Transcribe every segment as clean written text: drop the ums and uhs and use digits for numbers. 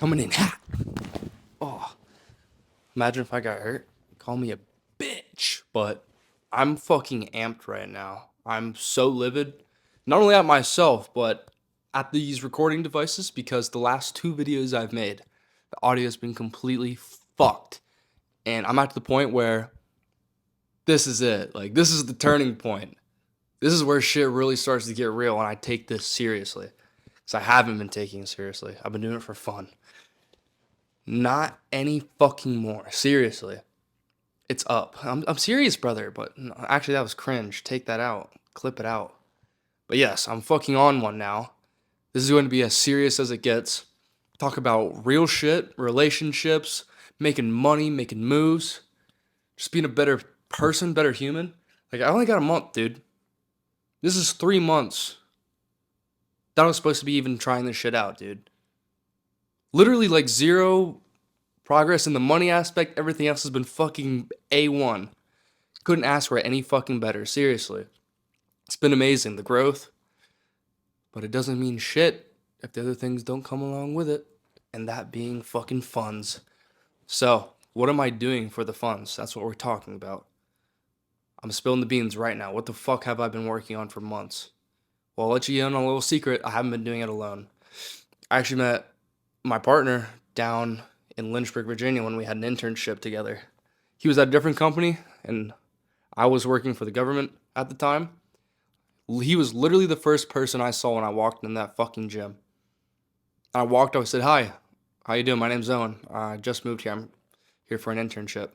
Coming in hot. Oh, imagine if I got hurt. Call me a bitch. But I'm fucking amped right now. I'm so livid. Not only at myself, but at these recording devices because the last two videos I've made, the audio has been completely fucked. And I'm at the point where this is it. Like, this is the turning point. This is where shit really starts to get real and I take this seriously. Because I haven't been taking it seriously. I've been doing it for fun. Not any fucking more. Seriously. It's up. I'm serious, brother, but no, actually that was cringe. Take that out. Clip it out. But yes, I'm fucking on one now. This is going to be as serious as it gets. Talk about real shit, relationships, making money, making moves, just being a better person, better human. Like, I only got a month, dude. This is 3 months that I was supposed to be even trying this shit out, dude. Literally, like, zero progress in the money aspect. Everything else has been fucking A1. Couldn't ask for it any fucking better. Seriously. It's been amazing, the growth. But it doesn't mean shit if the other things don't come along with it. And that being fucking funds. So, what am I doing for the funds? That's what we're talking about. I'm spilling the beans right now. What the fuck have I been working on for months? Well, I'll let you in on a little secret. I haven't been doing it alone. I actually met my partner down in Lynchburg, Virginia when we had an internship together. He was at a different company, and I was working for the government at the time. He was literally the first person I saw when I walked in that fucking gym. I walked up, I said, "Hi, how you doing? My name's Owen. I just moved here. I'm here for an internship."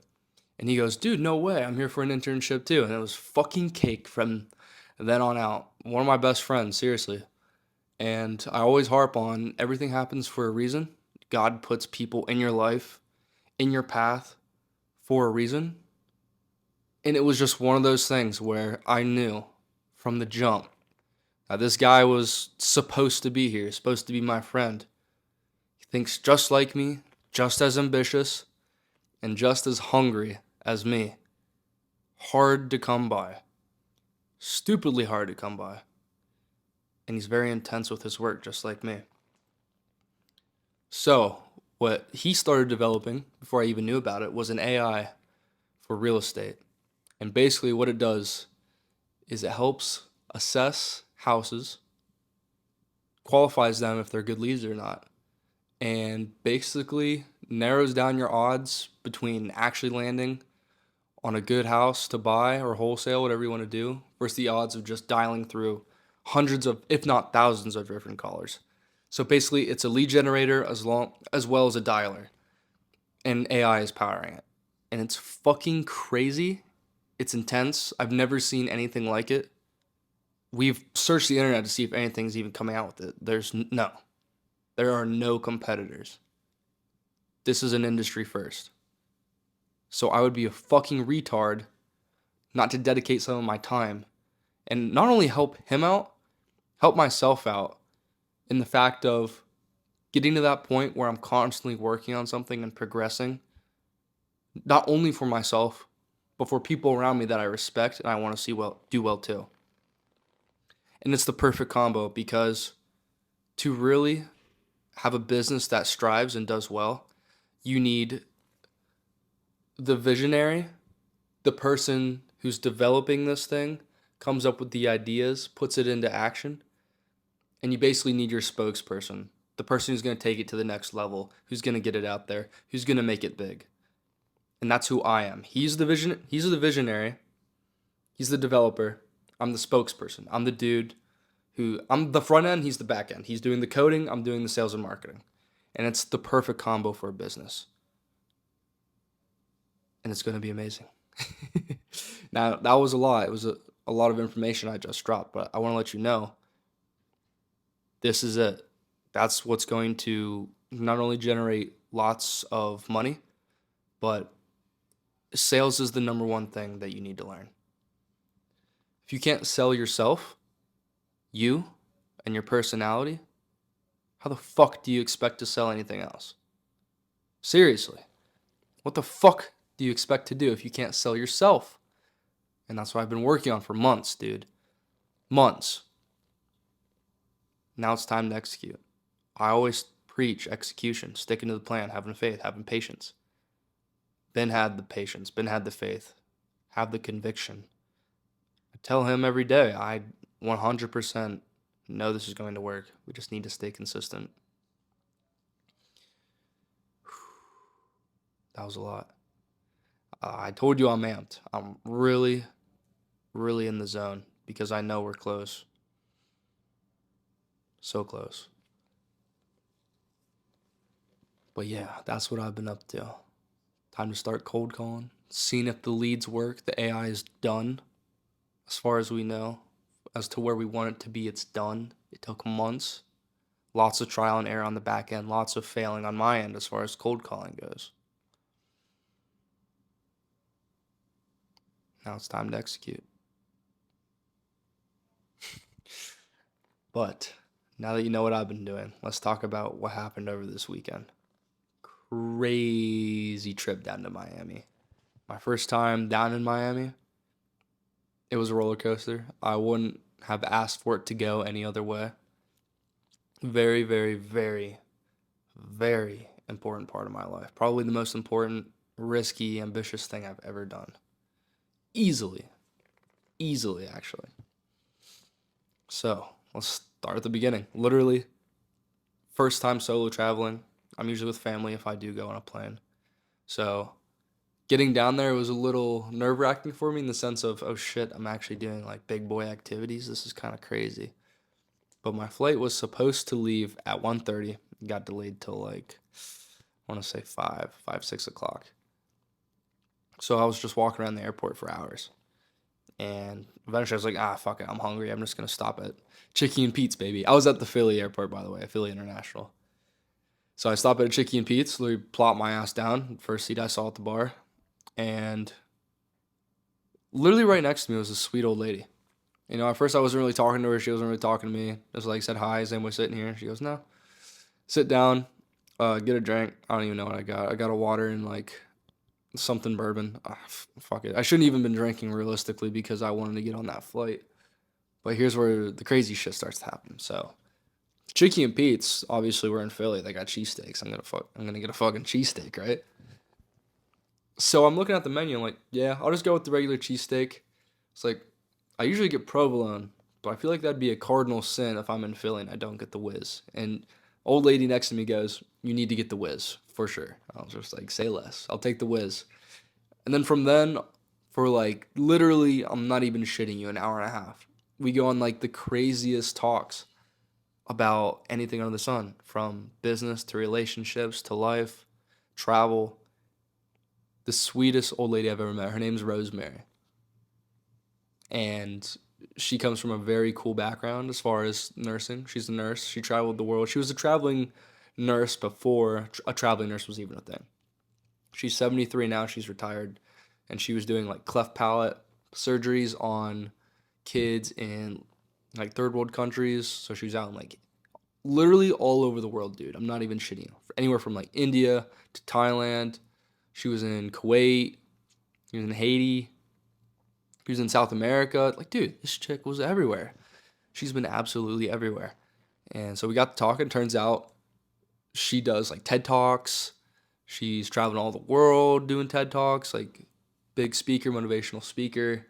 And he goes, "Dude, no way. I'm here for an internship too." And it was fucking cake from then on out. One of my best friends, seriously. And I always harp on everything happens for a reason. God puts people in your life, in your path, for a reason. And it was just one of those things where I knew from the jump that this guy was supposed to be here, supposed to be my friend. He thinks just like me, just as ambitious, and just as hungry as me. Hard to come by. Stupidly hard to come by. And he's very intense with his work, just like me. So, what he started developing before I even knew about it was an AI for real estate. And basically, what it does is it helps assess houses, qualifies them if they're good leads or not, and basically narrows down your odds between actually landing on a good house to buy or wholesale, whatever you want to do, versus the odds of just dialing through hundreds of, if not thousands of different callers. So basically, it's a lead generator as well as a dialer, and AI is powering it. And it's fucking crazy. It's intense. I've never seen anything like it. We've searched the internet to see if anything's even coming out with it. There are no competitors. This is an industry first. So I would be a fucking retard not to dedicate some of my time and not only help him out, help myself out in the fact of getting to that point where I'm constantly working on something and progressing, not only for myself, but for people around me that I respect and I want to see do well too. And it's the perfect combo because to really have a business that strives and does well, you need the visionary, the person who's developing this thing, comes up with the ideas, puts it into action, and you basically need your spokesperson, the person who's going to take it to the next level, who's going to get it out there, who's going to make it big. And that's who I am. He's the visionary, he's the developer, I'm the spokesperson. I'm the dude I'm the front end, he's the back end. He's doing the coding, I'm doing the sales and marketing. And it's the perfect combo for a business. And it's going to be amazing. Now, that was a lot. It was a lot of information I just dropped, but I want to let you know this is it. That's what's going to not only generate lots of money, but sales is the number one thing that you need to learn. If you can't sell yourself, you and your personality, how the fuck do you expect to sell anything else? Seriously. What the fuck do you expect to do if you can't sell yourself? And that's what I've been working on for months, dude. Months. Now it's time to execute. I always Preach, execution, sticking to the plan, having faith, having patience. Ben had the patience, Ben had the faith, have the conviction. I tell him every day, I 100% know this is going to work. We just need to stay consistent. That was a lot. I told you I'm amped. I'm really, really in the zone because I know we're close. So close. But yeah, that's what I've been up to. Time to start cold calling. Seeing if the leads work. The AI is done. As far as we know. As to where we want it to be, it's done. It took months. Lots of trial and error on the back end. Lots of failing on my end as far as cold calling goes. Now it's time to execute. But now that you know what I've been doing, let's talk about what happened over this weekend. Crazy trip down to Miami. My first time down in Miami. It was a roller coaster. I wouldn't have asked for it to go any other way. Very, very, very, very important part of my life. Probably the most important, risky, ambitious thing I've ever done. Easily, actually. So let's start at the beginning. Literally, first time solo traveling. I'm usually with family if I do go on a plane. So getting down there was a little nerve-wracking for me in the sense of, oh shit, I'm actually doing like big boy activities. This is kind of crazy. But my flight was supposed to leave at 1:30. It got delayed till like, I want to say 6 o'clock. So I was just walking around the airport for hours. And eventually I was like, fuck it, I'm hungry. I'm just going to stop at Chicky and Pete's, baby. I was at the Philly airport, by the way, Philly International. So I stopped at a Chicky and Pete's, literally plopped my ass down, first seat I saw at the bar. And literally right next to me was a sweet old lady. You know, at first I wasn't really talking to her. She wasn't really talking to me. Just like said hi, same way sitting here. She goes, no. Sit down, get a drink. I don't even know what I got. I got a water and like something bourbon. Fuck it. I shouldn't even been drinking realistically because I wanted to get on that flight. But here's where the crazy shit starts to happen. So Chicky and Pete's, obviously we're in Philly. They got cheesesteaks. I'm gonna get a fucking cheesesteak, right? So I'm looking at the menu. I'm like, yeah, I'll just go with the regular cheesesteak. It's like, I usually get provolone, but I feel like that'd be a cardinal sin if I'm in Philly and I don't get the whiz. And old lady next to me goes, you need to get the whiz for sure. I was just like, say less. I'll take the whiz. And then from then, for like literally, I'm not even shitting you, an hour and a half, we go on like the craziest talks about anything under the sun, from business to relationships to life, travel. The sweetest old lady I've ever met. Her name's Rosemary. And she comes from a very cool background as far as nursing. She's a nurse. She traveled the world. She was a traveling nurse before a traveling nurse was even a thing. She's 73 now. She's retired. And she was doing like cleft palate surgeries on kids in like third world countries. So she was out in like literally all over the world, dude. I'm not even shitting you. Anywhere from like India to Thailand. She was in Kuwait. She was in Haiti. She was in South America. Like, dude, this chick was everywhere. She's been absolutely everywhere. And so we got to talking. Turns out she does like TED Talks. She's traveling all the world doing TED Talks, like big speaker, motivational speaker.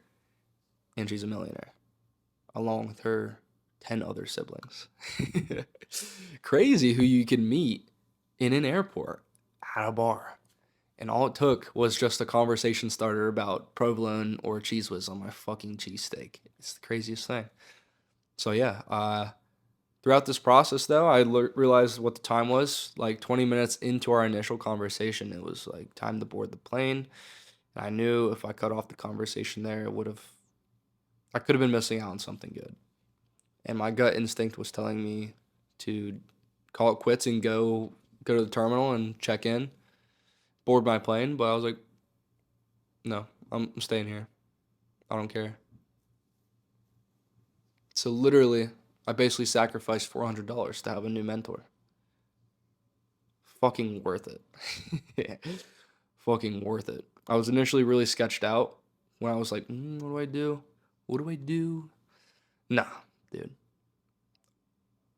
And she's a millionaire, along with her 10 other siblings. Crazy who you can meet in an airport at a bar. And all it took was just a conversation starter about provolone or cheese whiz on my fucking cheesesteak. It's the craziest thing. So yeah, throughout this process though, I realized what the time was. Like 20 minutes into our initial conversation, it was like time to board the plane. And I knew if I cut off the conversation there, I could have been missing out on something good. And my gut instinct was telling me to call it quits and go to the terminal and check in, board my plane. But I was like, no, I'm staying here. I don't care. So literally, I basically sacrificed $400 to have a new mentor. Fucking worth it. Fucking worth it. I was initially really sketched out when I was like, what do I do? What do I do? Nah, dude.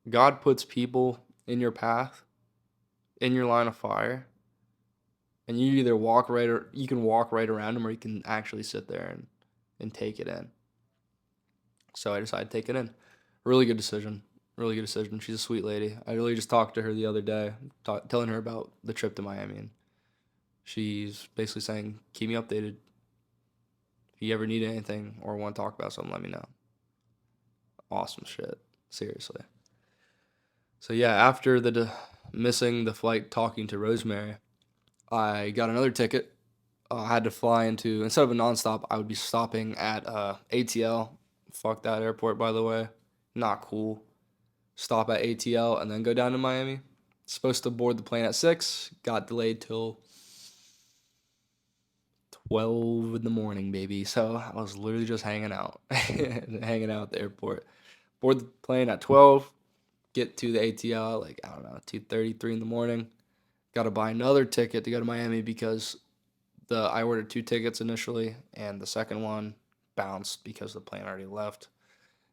God puts people in your path in your line of fire, and you either walk right or you can walk right around them, or you can actually sit there and take it in. So I decided to take it in. Really good decision. Really good decision. She's a sweet lady. I really just talked to her the other day, telling her about the trip to Miami, and she's basically saying, keep me updated. If you ever need anything or want to talk about something, let me know. Awesome shit. Seriously. So yeah, after missing the flight, talking to Rosemary, I got another ticket. I had to fly into, instead of a nonstop, I would be stopping at ATL. Fuck that airport, by the way. Not cool. Stop at ATL and then go down to Miami. Supposed to board the plane at 6. Got delayed till 12 in the morning, baby. So I was literally just hanging out. Hanging out at the airport. Board the plane at 12. Get to the ATL like, I don't know, 2:33 in the morning. Got to buy another ticket to go to Miami because I ordered 2 tickets initially, and the second one bounced because the plane already left.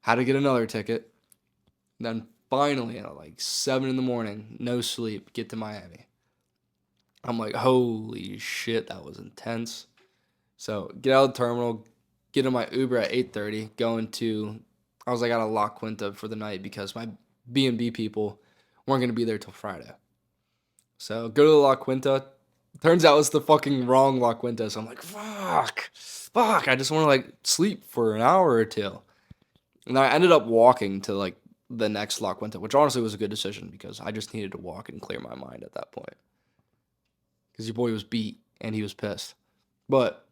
Had to get another ticket. Then finally, at like 7 in the morning, no sleep, get to Miami. I'm like, holy shit, that was intense. So get out of the terminal, get in my Uber at 8:30, I was like out of La Quinta for the night because my B&B people weren't going to be there till Friday. So go to the La Quinta. Turns out it's the fucking wrong La Quinta. So I'm like, fuck. I just want to like sleep for an hour or two. And I ended up walking to like the next La Quinta, which honestly was a good decision because I just needed to walk and clear my mind at that point. Because your boy was beat and he was pissed. But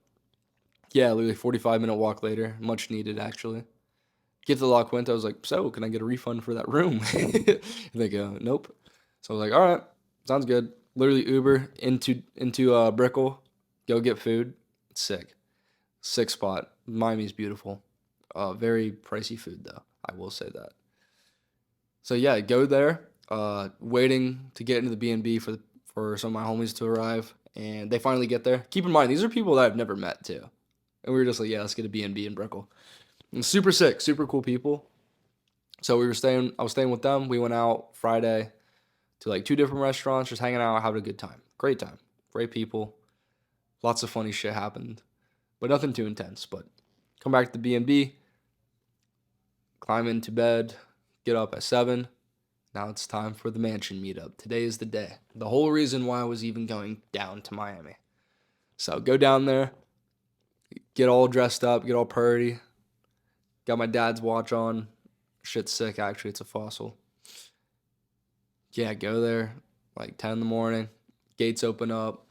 yeah, literally 45-minute walk later, much needed actually. Get to La Quinta, I was like, so can I get a refund for that room? And they go, nope. So I was like, all right, sounds good. Literally Uber into Brickell, go get food. Sick spot. Miami's beautiful. Very pricey food though, I will say that. So yeah, go there. Waiting to get into the B&B for some of my homies to arrive, and they finally get there. Keep in mind, these are people that I've never met too, and we were just like, yeah, let's get a B&B in Brickell. And super sick, super cool people. So I was staying with them. We went out Friday to like 2 different restaurants, just hanging out, having a good time. Great time. Great people. Lots of funny shit happened, but nothing too intense. But come back to the B&B, climb into bed, get up at 7. Now it's time for the mansion meetup. Today is the day. The whole reason why I was even going down to Miami. So go down there, get all dressed up, get all purdy. Got my dad's watch on. Shit's sick, actually. It's a Fossil. Yeah, go there like 10 in the morning. Gates open up.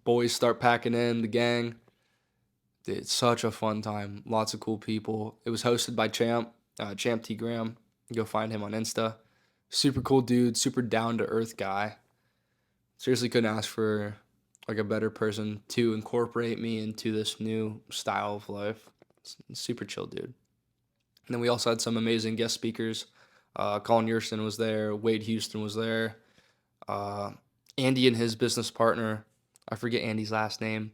Boys start packing in, the gang. It's such a fun time. Lots of cool people. It was hosted by Champ T. Graham. Go find him on Insta. Super cool dude, super down-to-earth guy. Seriously couldn't ask for like a better person to incorporate me into this new style of life. Super chill dude. And then we also had some amazing guest speakers. Colin Yerston was there. Wade Houston was there. Andy and his business partner, I forget Andy's last name,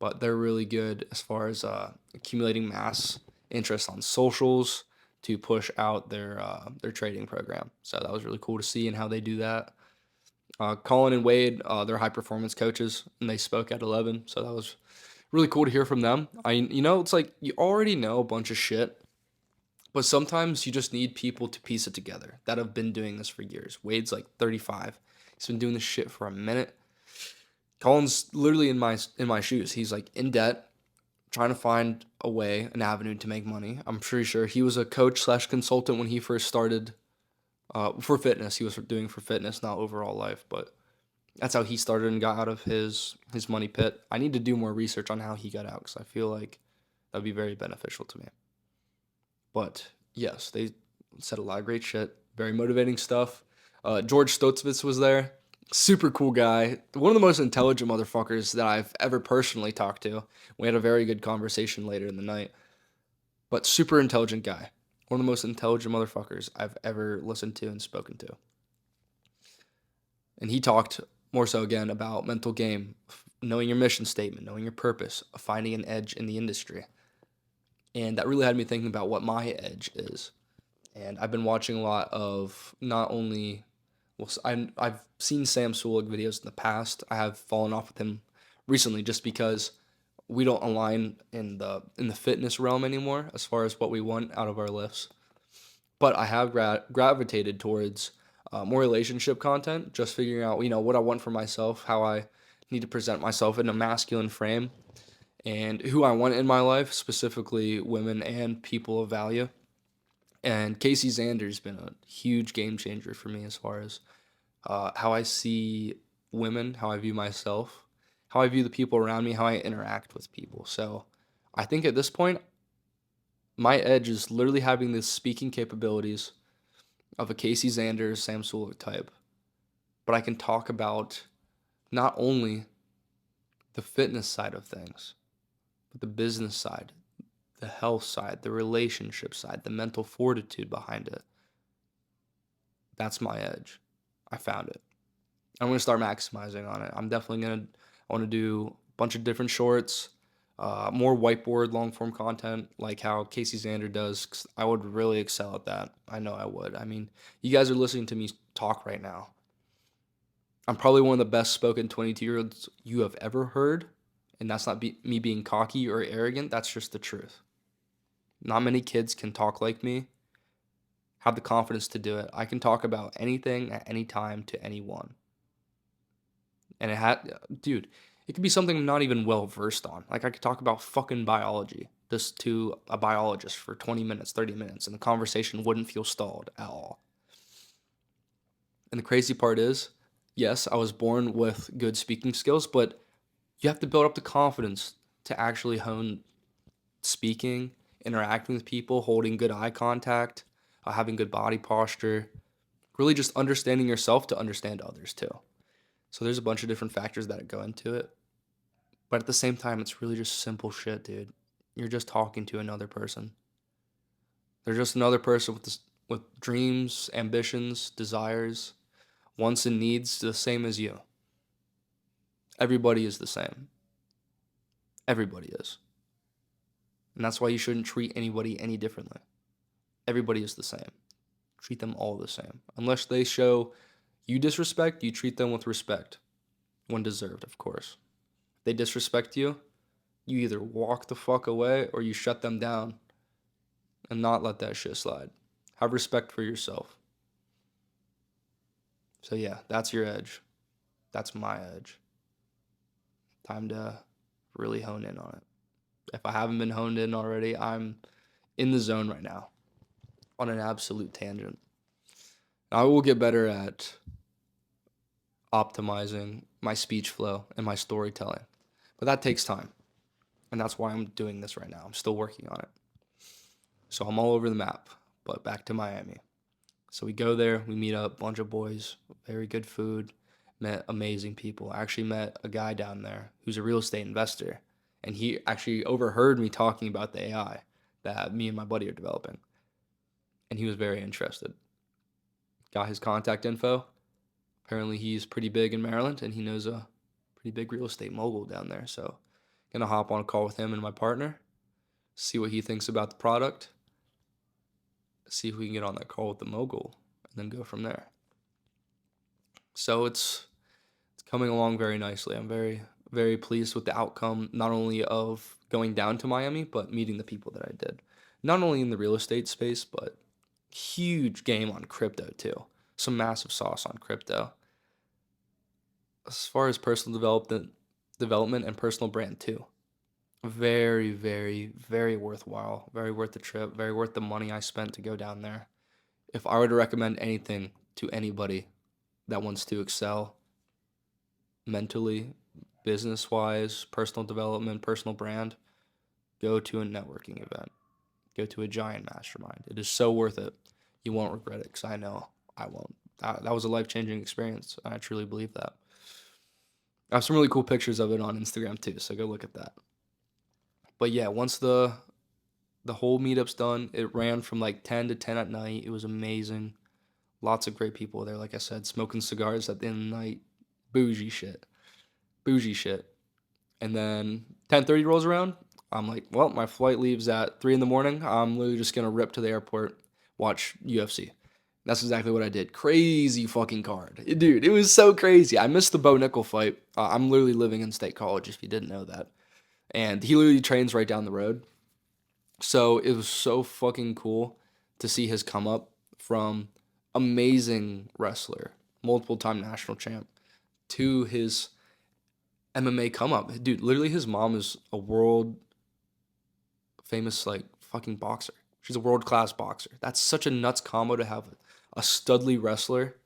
but they're really good as far as accumulating mass interest on socials to push out their trading program. So that was really cool to see and how they do that. Colin and Wade, they're high performance coaches, and they spoke at 11. So that was really cool to hear from them. It's like you already know a bunch of shit, but sometimes you just need people to piece it together that have been doing this for years. Wade's like 35. He's been doing this shit for a minute. Colin's literally in my shoes. He's like in debt, trying to find a way, an avenue to make money. I'm pretty sure he was a coach/consultant when he first started for fitness. He was doing for fitness, not overall life, but that's how he started and got out of his money pit. I need to do more research on how he got out because I feel like that would be very beneficial to me. But yes, they said a lot of great shit. Very motivating stuff. George Stotzvitz was there. Super cool guy. One of the most intelligent motherfuckers that I've ever personally talked to. We had a very good conversation later in the night. But super intelligent guy. One of the most intelligent motherfuckers I've ever listened to and spoken to. And he talked more so again about mental game, knowing your mission statement, knowing your purpose, finding an edge in the industry. And that really had me thinking about what my edge is. And I've been watching a lot of not only well, I've seen Sam Sulek videos in the past. I have fallen off with him recently just because we don't align in the fitness realm anymore as far as what we want out of our lifts. But I have gravitated towards more relationship content, just figuring out what I want for myself, how I need to present myself in a masculine frame, and who I want in my life, specifically women and people of value. And Casey Zander's been a huge game changer for me as far as how I see women, how I view myself, how I view the people around me, how I interact with people. So I think at this point, my edge is literally having the speaking capabilities of a Casey Zander, Sam Sulek type, but I can talk about not only the fitness side of things, but the business side, the health side, the relationship side, the mental fortitude behind it. That's my edge. I found it. I'm gonna start maximizing on it. I want to do a bunch of different shorts, more whiteboard long form content like how Casey Zander does. 'Cause I would really excel at that. I know I would. I mean, you guys are listening to me talk right now. I'm probably one of the best spoken 22-year-olds you have ever heard, and that's not me being cocky or arrogant. That's just the truth. Not many kids can talk like me, have the confidence to do it. I can talk about anything at any time to anyone. And dude, it could be something I'm not even well versed on. Like I could talk about fucking biology just to a biologist for 20 minutes, 30 minutes, and the conversation wouldn't feel stalled at all. And the crazy part is, yes, I was born with good speaking skills, but you have to build up the confidence to actually hone speaking, interacting with people, holding good eye contact, having good body posture, really just understanding yourself to understand others too. So there's a bunch of different factors that go into it. But at the same time, it's really just simple shit, dude. You're just talking to another person. They're just another person with dreams, ambitions, desires, wants and needs the same as you. Everybody is the same. Everybody is. And that's why you shouldn't treat anybody any differently. Everybody is the same. Treat them all the same. Unless they show you disrespect, you treat them with respect. When deserved, of course. If they disrespect you, you either walk the fuck away or you shut them down and not let that shit slide. Have respect for yourself. So yeah, that's your edge. That's my edge. Time to really hone in on it. If I haven't been honed in already, I'm in the zone right now on an absolute tangent. I will get better at optimizing my speech flow and my storytelling, but that takes time. And that's why I'm doing this right now. I'm still working on it. So I'm all over the map, but back to Miami. So we go there, we meet up, bunch of boys, very good food, met amazing people. I actually met a guy down there who's a real estate investor, and he actually overheard me talking about the AI that me and my buddy are developing. And he was very interested. Got his contact info. Apparently he's pretty big in Maryland, and he knows a pretty big real estate mogul down there. So gonna hop on a call with him and my partner, see what he thinks about the product, see if we can get on that call with the mogul, and then go from there. So it's coming along very nicely. I'm very, very pleased with the outcome, not only of going down to Miami, but meeting the people that I did. Not only in the real estate space, but huge game on crypto too. Some massive sauce on crypto. As far as personal development and personal brand too. Very, very, very worthwhile. Very worth the trip. Very worth the money I spent to go down there. If I were to recommend anything to anybody that wants to excel mentally, business wise, personal development, personal brand, go to a networking event. Go to a giant mastermind. It is so worth it. You won't regret it because I know I won't. That was a life changing experience. And I truly believe that. I have some really cool pictures of it on Instagram too, so go look at that. But yeah, once the whole meetup's done, it ran from like 10 to 10 at night. It was amazing. Lots of great people there, like I said, smoking cigars at the end of the night. Bougie shit. Bougie shit. And then 10:30 rolls around. I'm like, well, my flight leaves at 3 in the morning. I'm literally just going to rip to the airport, watch UFC. That's exactly what I did. Crazy fucking card. Dude, it was so crazy. I missed the Bo Nickel fight. I'm literally living in State College, if you didn't know that. And he literally trains right down the road. So it was so fucking cool to see his come up from amazing wrestler, multiple time national champ, to his MMA come up. Dude, literally his mom is a world famous like fucking boxer. She's a world class boxer. That's such a nuts combo to have a studly wrestler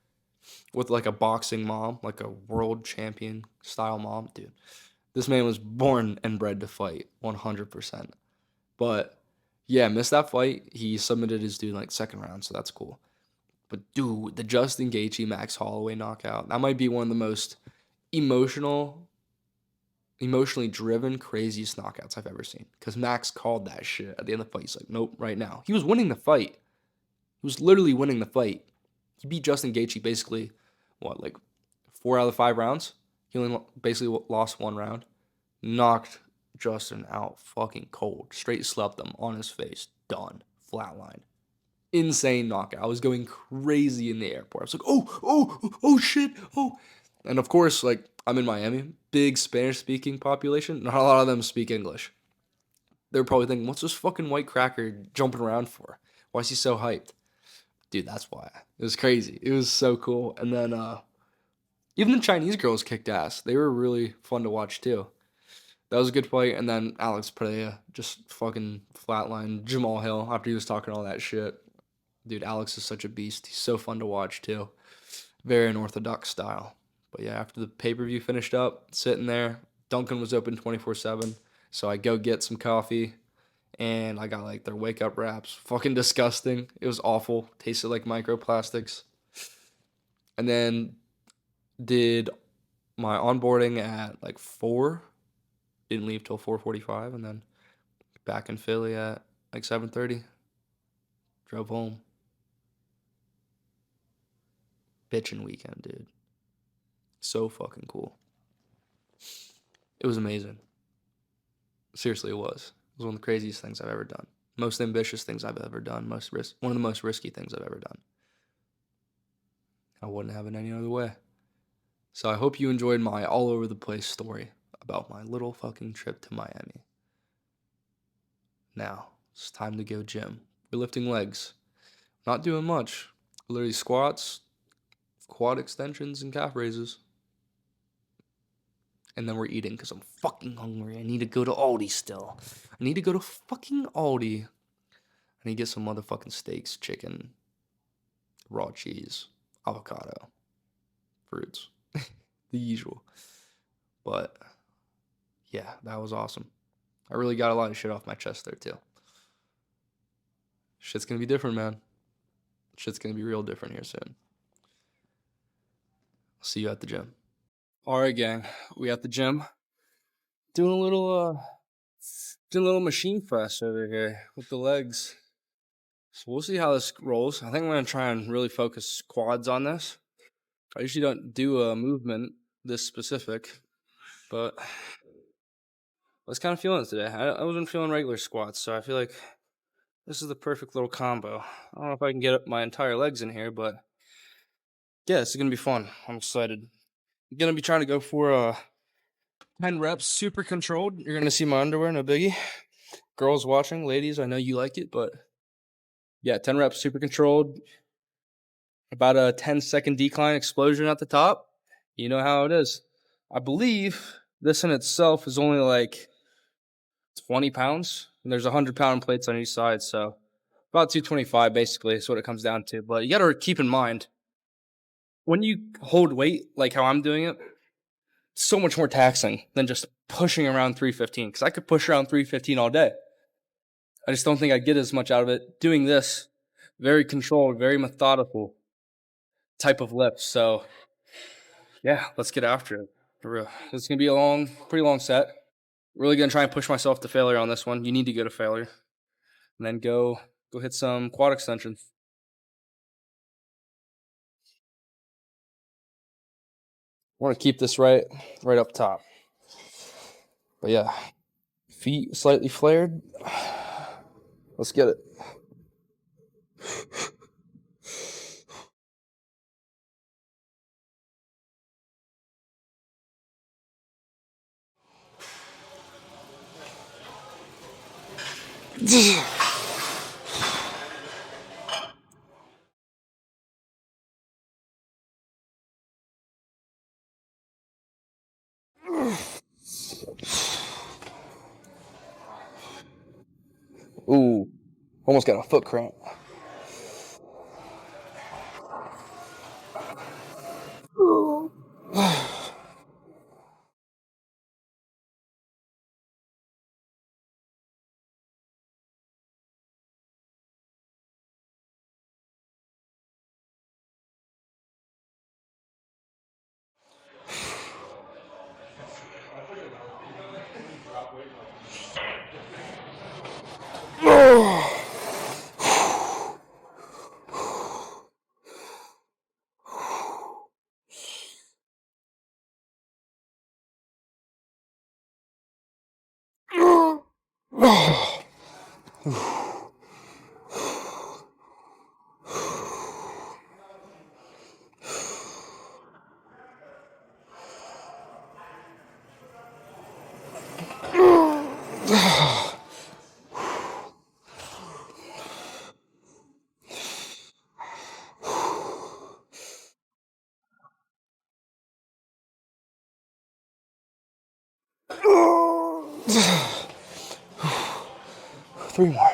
with like a boxing mom, like a world champion style mom, dude. This man was born and bred to fight, 100%. But yeah, missed that fight. He submitted his dude in like second round, so that's cool. But dude, the Justin Gaethje Max Holloway knockout, that might be one of the most emotional, emotionally driven, craziest knockouts I've ever seen. Because Max called that shit at the end of the fight. He's like, nope, right now. He was winning the fight. He was literally winning the fight. He beat Justin Gaethje basically, what, like 4 out of the 5 rounds? He only basically lost 1 round. Knocked Justin out fucking cold. Straight slept him on his face. Done. Flatline. Insane knockout. I was going crazy in the airport. I was like, oh, shit, oh. And of course, like, I'm in Miami. Big Spanish-speaking population. Not a lot of them speak English. They're probably thinking, what's this fucking white cracker jumping around for? Why is he so hyped? Dude, that's why. It was crazy. It was so cool. And then even the Chinese girls kicked ass. They were really fun to watch too. That was a good fight. And then Alex Pereira just fucking flatlined Jamal Hill after he was talking all that shit. Dude, Alex is such a beast. He's so fun to watch too. Very unorthodox style. But yeah, after the pay-per-view finished up, sitting there, Dunkin' was open 24/7. So I go get some coffee and I got like their wake up wraps. Fucking disgusting. It was awful. Tasted like microplastics. And then did my onboarding at like 4. Didn't leave till 4:45, and then back in Philly at like 7:30. Drove home. Bitchin' weekend, dude. So fucking cool. It was amazing. Seriously, it was. It was one of the craziest things I've ever done. Most ambitious things I've ever done. One of the most risky things I've ever done. I wouldn't have it any other way. So I hope you enjoyed my all over the place story about my little fucking trip to Miami. Now, it's time to go gym. We're lifting legs. Not doing much. Literally squats, quad extensions, and calf raises. And then we're eating because I'm fucking hungry. I need to go to Aldi still. I need to go to fucking Aldi. I need to get some motherfucking steaks, chicken, raw cheese, avocado, fruits. The usual. But yeah, that was awesome. I really got a lot of shit off my chest there too. Shit's gonna be different, man. Shit's gonna be real different here soon. I'll see you at the gym. Alright, gang. We at the gym. Doing a little machine press over here with the legs. So we'll see how this rolls. I think I'm gonna try and really focus quads on this. I usually don't do a movement this specific, but I was kind of feeling it today. I wasn't feeling regular squats, so I feel like this is the perfect little combo. I don't know if I can get my entire legs in here, but yeah, this is gonna be fun. I'm excited. I'm gonna be trying to go for 10 reps, super controlled. You're gonna see my underwear, no biggie. Girls watching, ladies, I know you like it, but yeah, 10 reps, super controlled. About a 10-second decline explosion at the top. You know how it is. I believe this in itself is only like 20 pounds. And there's 100-pound plates on each side, so about 225 basically is what it comes down to. But you got to keep in mind, when you hold weight like how I'm doing it, it's so much more taxing than just pushing around 315. Because I could push around 315 all day. I just don't think I'd get as much out of it doing this very controlled, very methodical type of lift. So yeah, let's get after it. For real. It's gonna be a pretty long set. Really gonna try and push myself to failure on this one. You need to go to failure. And then go hit some quad extensions. I want to keep this right up top. But yeah, feet slightly flared. Let's get it. Ooh, almost got a foot cramp. Three more.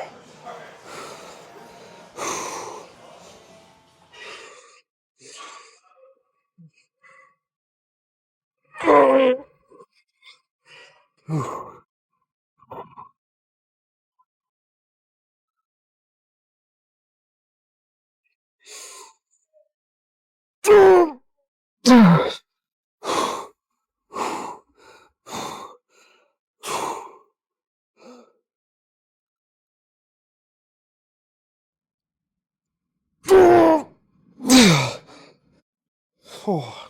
Oh.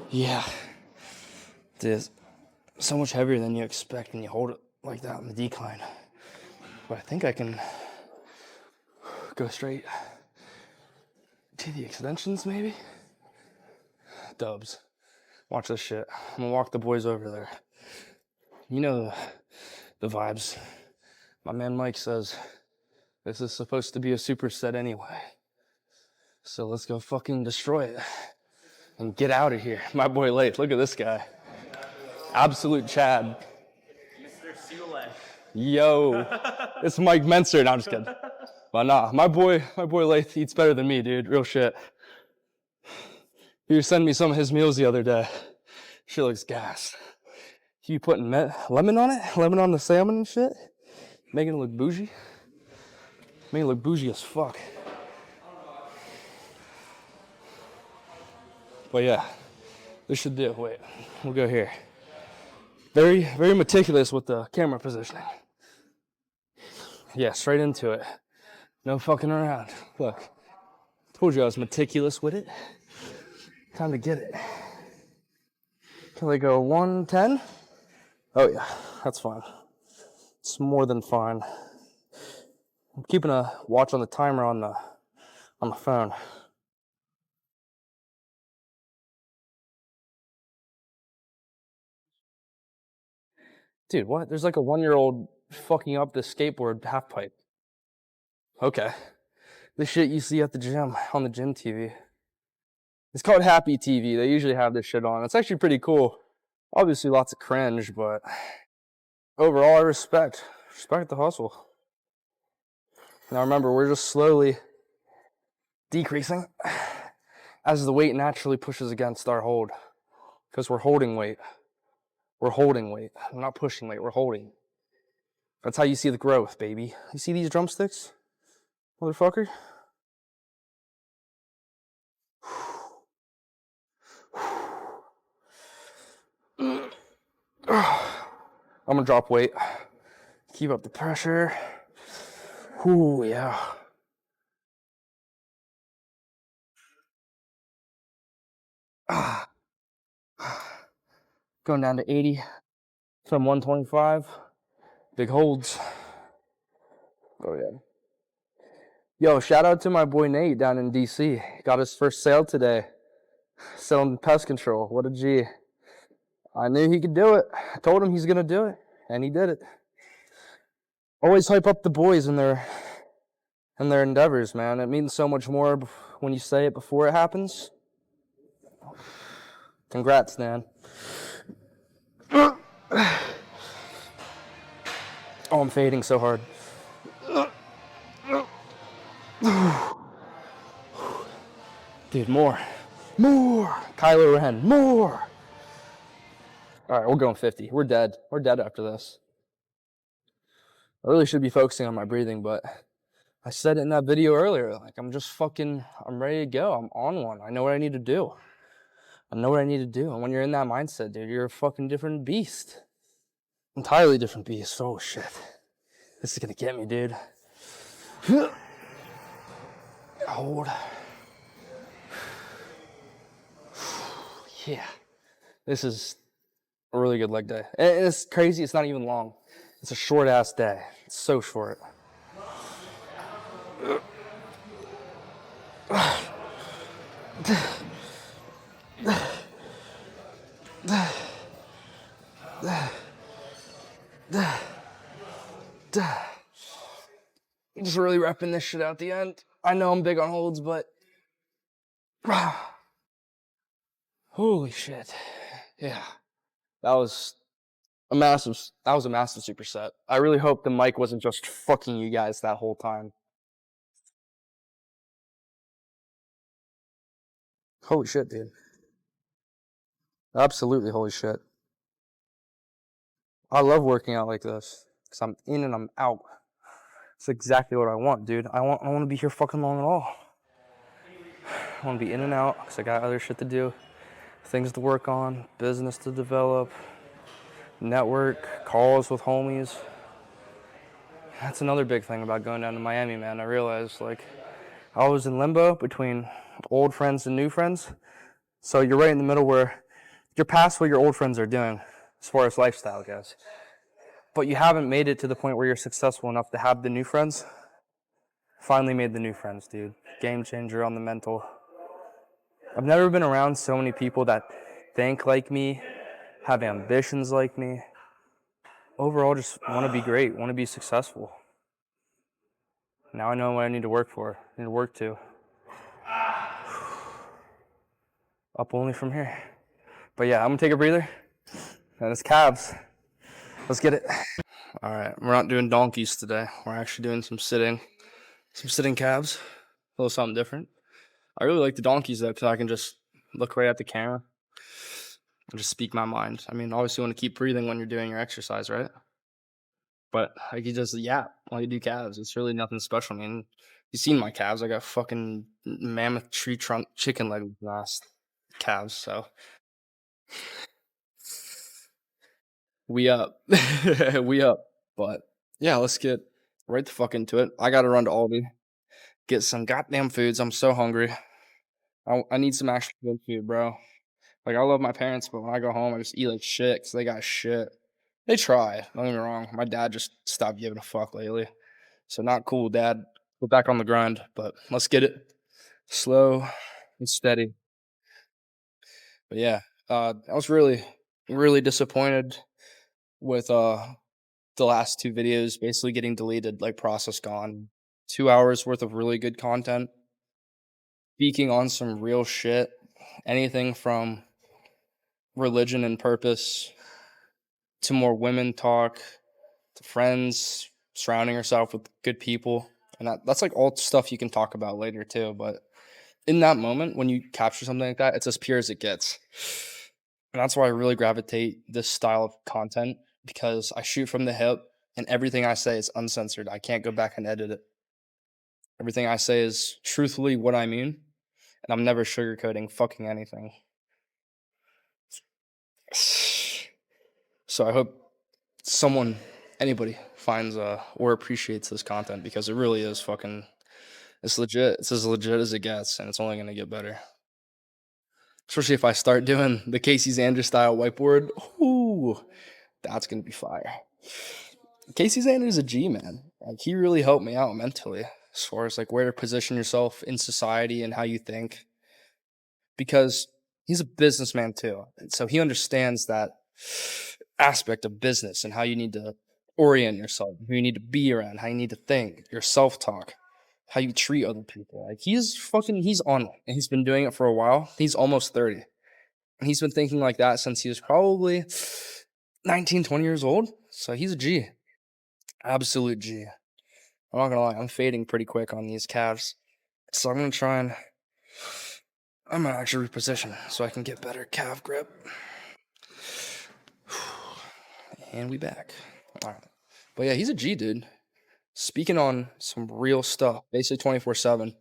Yeah. It is so much heavier than you expect when you hold it like that on the decline. But I think I can go straight to the extensions, maybe? Dubs. Watch this shit. I'm gonna walk the boys over there. You know the vibes. My man Mike says this is supposed to be a superset anyway. So let's go fucking destroy it and get out of here. My boy Leith, look at this guy. Absolute Chad. Mr. Sule. Yo, it's Mike Mentzer. No, I'm just kidding. But nah, my boy Leith eats better than me, dude. Real shit. He was sending me some of his meals the other day. Shit looks gas. He putting lemon on it? Lemon on the salmon and shit? Making it look bougie? Making it look bougie as fuck. But yeah, this should do. Wait, we'll go here. Very, very meticulous with the camera positioning. Yeah, straight into it. No fucking around. Look, told you I was meticulous with it. Time to get it. Can they go 110? Oh yeah, that's fine. It's more than fine. I'm keeping a watch on the timer on the phone. Dude, what? There's like a 1-year-old fucking up this skateboard half pipe. Okay. The shit you see at the gym, on the gym TV. It's called Happy TV. They usually have this shit on. It's actually pretty cool. Obviously lots of cringe, but overall I respect the hustle. Now remember, we're just slowly decreasing as the weight naturally pushes against our hold. Because we're holding weight. We're holding weight. We're not pushing weight, we're holding. That's how you see the growth, baby. You see these drumsticks? Motherfucker? I'm gonna drop weight. Keep up the pressure. Ooh, yeah. Going down to 80 from 125. Big holds. Oh, yeah. Yo, shout out to my boy Nate down in DC. Got his first sale today. Selling pest control. What a G. I knew he could do it. I told him he's gonna do it, and he did it. Always hype up the boys in their endeavors, man. It means so much more when you say it before it happens. Congrats, Dan. Oh, I'm fading so hard. Dude, more. Kylo Ren, more. All right, we're going 50. We're dead. We're dead after this. I really should be focusing on my breathing, but I said it in that video earlier. Like, I'm ready to go. I'm on one. I know what I need to do. And when you're in that mindset, dude, you're a fucking different beast. Entirely different beast. Oh, shit. This is gonna get me, dude. Hold. Yeah. This is a really good leg day. And it's crazy. It's not even long. It's a short-ass day. It's so short. Just really repping this shit out the end. I know I'm big on holds, but holy shit. Yeah. That was a massive superset. I really hope the mic wasn't just fucking you guys that whole time. Holy shit, dude. Absolutely holy shit. I love working out like this because I'm in and I'm out. It's exactly what I want, dude. I want to be here fucking long at all. I want to be in and out because I got other shit to do, things to work on, business to develop, network, calls with homies. That's another big thing about going down to Miami, man. I realized, like, I was in limbo between old friends and new friends. So you're right in the middle where you're past what your old friends are doing as far as lifestyle goes. But you haven't made it to the point where you're successful enough to have the new friends. Finally made the new friends, dude. Game changer on the mental. I've never been around so many people that think like me, have ambitions like me. Overall, just want to be great, want to be successful. Now I know what I need to work for, need to work to. Up only from here. But yeah, I'm gonna take a breather. And it's calves. Let's get it. All right, we're not doing donkeys today. We're actually doing some sitting calves. A little something different. I really like the donkeys though, because I can just look right at the camera and just speak my mind. I mean, obviously you want to keep breathing when you're doing your exercise, right? But I could just yap while you do calves. It's really nothing special. I mean, you've seen my calves. I got fucking mammoth tree trunk chicken leg last calves, so we up. We up. But yeah, let's get right the fuck into it. I gotta run to Aldi, get some goddamn foods. I'm so hungry. I need some actual good food, bro. Like, I love my parents, but when I go home, I just eat like shit because they got shit. They try. Don't get me wrong. My dad just stopped giving a fuck lately. So not cool, Dad. We're back on the grind, but let's get it slow and steady. But yeah, I was really, really disappointed with the last two videos basically getting deleted, like process gone. 2 hours worth of really good content, speaking on some real shit, anything from religion and purpose to more women talk to friends, surrounding yourself with good people. And that's like all stuff you can talk about later too. But in that moment, when you capture something like that, it's as pure as it gets. And that's why I really gravitate this style of content, because I shoot from the hip and everything I say is uncensored. I can't go back and edit it. Everything I say is truthfully what I mean, and I'm never sugarcoating fucking anything. So I hope anybody finds or appreciates this content, because it really is fucking, it's legit. It's as legit as it gets, and it's only gonna get better. Especially if I start doing the Casey Xander style whiteboard. Ooh, that's gonna be fire. Casey Xander's a G, man. Like, he really helped me out mentally as far as like where to position yourself in society and how you think. Because he's a businessman too. And so he understands that aspect of business and how you need to orient yourself, who you need to be around, how you need to think, your self-talk, how you treat other people. Like he's on it, and he's been doing it for a while. He's almost 30. And he's been thinking like that since he was probably 19, 20 years old. So he's a G. Absolute G. I'm not gonna lie, I'm fading pretty quick on these calves. So I'm gonna actually reposition so I can get better calf grip. And we back. Alright. But yeah, he's a G, dude. Speaking on some real stuff, basically 24/7.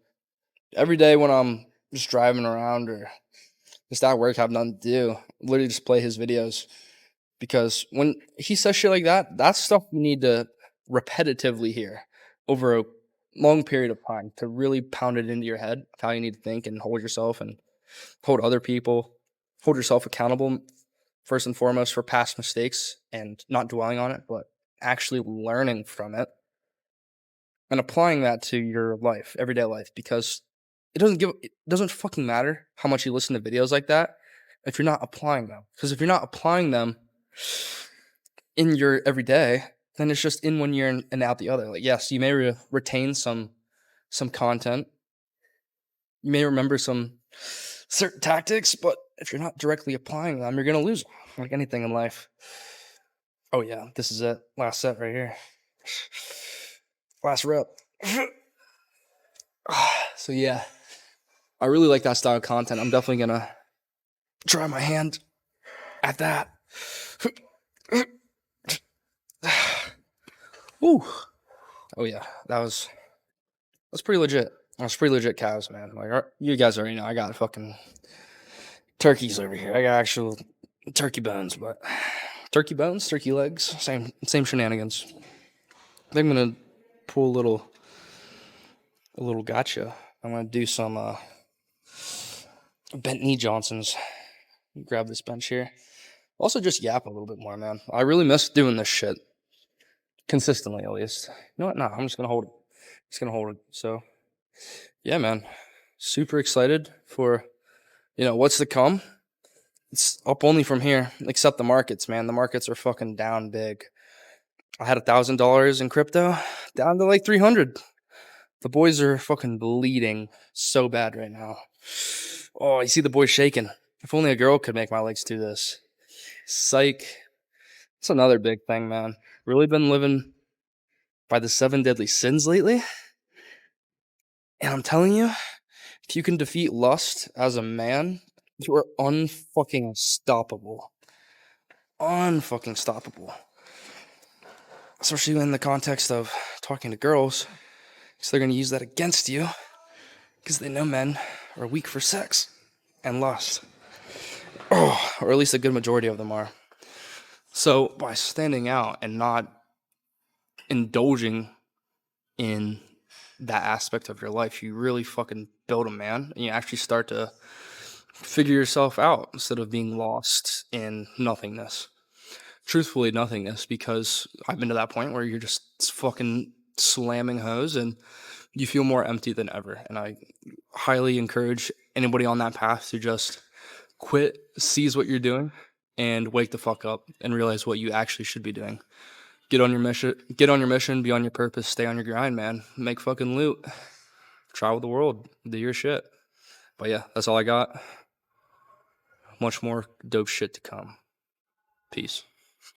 Every day when I'm just driving around or just at work, have nothing to do, literally just play his videos. Because when he says shit like that, that's stuff you need to repetitively hear over a long period of time to really pound it into your head of how you need to think and hold yourself and hold other people, hold yourself accountable first and foremost for past mistakes and not dwelling on it, but actually learning from it and applying that to your life, everyday life, because it doesn't fucking matter how much you listen to videos like that if you're not applying them. Because if you're not applying them in your everyday, then it's just in one ear and out the other. Like, yes, you may retain some content, you may remember some certain tactics, but if you're not directly applying them, you're gonna lose them, like anything in life. Oh yeah, this is it. Last set right here. Last rep. So yeah, I really like that style of content. I'm definitely gonna try my hand at that. Ooh. Oh yeah, that's pretty legit. That's pretty legit calves, man. Like you guys already know, I got fucking turkeys over here. I got actual turkey bones, but turkey bones, turkey legs, same shenanigans. I think I'm gonna pull a little gotcha. I'm gonna do some bent knee Johnsons. Grab this bench here. Also, just yap a little bit more, man. I really miss doing this shit consistently, at least. You know what? No, I'm just gonna hold it. Just gonna hold it. So, yeah, man. Super excited for what's to come. It's up only from here, except the markets, man. The markets are fucking down big. I had $1,000 in crypto, down to like 300. The boys are fucking bleeding so bad right now. Oh, you see the boys shaking. If only a girl could make my legs do this. Psych. It's another big thing, man. Really been living by the 7 deadly sins lately. And I'm telling you, if you can defeat lust as a man, you are unfucking stoppable. Unfucking stoppable. Especially in the context of talking to girls, because they're going to use that against you, because they know men are weak for sex and lust. Oh, or at least a good majority of them are. So by standing out and not indulging in that aspect of your life, you really fucking build a man, and you actually start to figure yourself out instead of being lost in nothingness. Truthfully, nothingness, because I've been to that point where you're just fucking slamming hoes and you feel more empty than ever. And I highly encourage anybody on that path to just quit, seize what you're doing, and wake the fuck up and realize what you actually should be doing. Get on your mission, be on your purpose, stay on your grind, man. Make fucking loot. Travel the world. Do your shit. But yeah, that's all I got. Much more dope shit to come. Peace.